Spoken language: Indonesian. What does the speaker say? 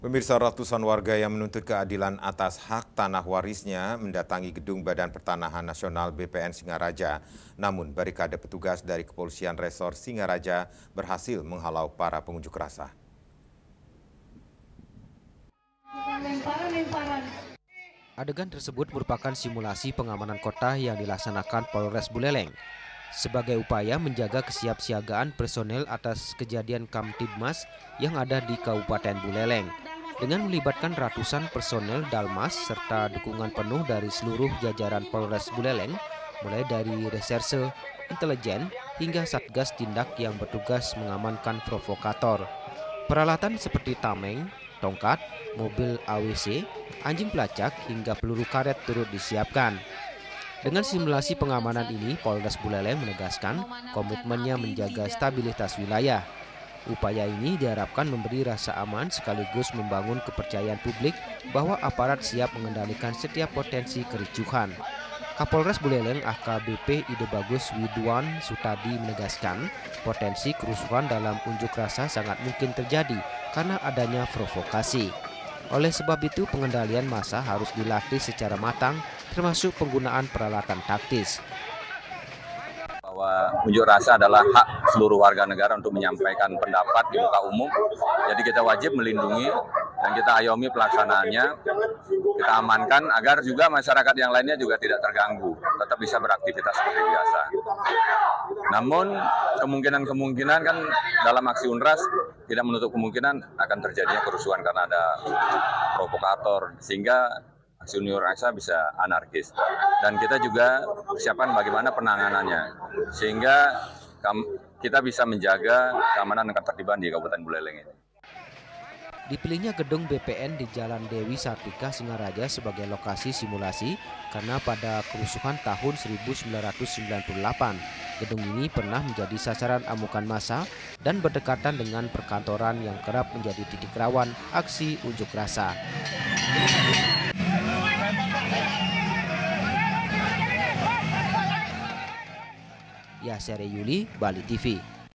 Pemirsa, ratusan warga yang menuntut keadilan atas hak tanah warisnya mendatangi gedung Badan Pertanahan Nasional BPN Singaraja. Namun barikade petugas dari Kepolisian Resor Singaraja berhasil menghalau para pengunjuk rasa. Adegan tersebut merupakan simulasi pengamanan kota yang dilaksanakan Polres Buleleng sebagai upaya menjaga kesiapsiagaan personel atas kejadian Kamtibmas yang ada di Kabupaten Buleleng. Dengan melibatkan ratusan personel Dalmas serta dukungan penuh dari seluruh jajaran Polres Buleleng, mulai dari reserse, intelijen, hingga Satgas Tindak yang bertugas mengamankan provokator. Peralatan seperti tameng, tongkat, mobil AWC, anjing pelacak, hingga peluru karet turut disiapkan. Dengan simulasi pengamanan ini, Polres Buleleng menegaskan komitmennya menjaga stabilitas wilayah. Upaya ini diharapkan memberi rasa aman sekaligus membangun kepercayaan publik bahwa aparat siap mengendalikan setiap potensi kericuhan. Kapolres Buleleng AKBP Ide Bagus Widwan Sutadi menegaskan potensi kerusuhan dalam unjuk rasa sangat mungkin terjadi karena adanya provokasi. Oleh sebab itu pengendalian massa harus dilatih secara matang termasuk penggunaan peralatan taktis. Bahwa unjuk rasa adalah hak seluruh warga negara untuk menyampaikan pendapat di muka umum. Jadi kita wajib melindungi dan kita ayomi pelaksanaannya. Kita amankan agar juga masyarakat yang lainnya juga tidak terganggu, tetap bisa beraktivitas seperti biasa. Namun kemungkinan kan dalam aksi unras tidak menutup kemungkinan akan terjadinya kerusuhan karena ada provokator, sehingga aksi unjuk rasa bisa anarkis. Dan kita juga persiapan bagaimana penanganannya, sehingga kita bisa menjaga keamanan dan ketertiban di Kabupaten Buleleng ini. Dipilihnya gedung BPN di Jalan Dewi Sartika Singaraja sebagai lokasi simulasi karena pada kerusuhan tahun 1998, gedung ini pernah menjadi sasaran amukan massa dan berdekatan dengan perkantoran yang kerap menjadi titik rawan aksi unjuk rasa. Yasere Yuli, Bali TV.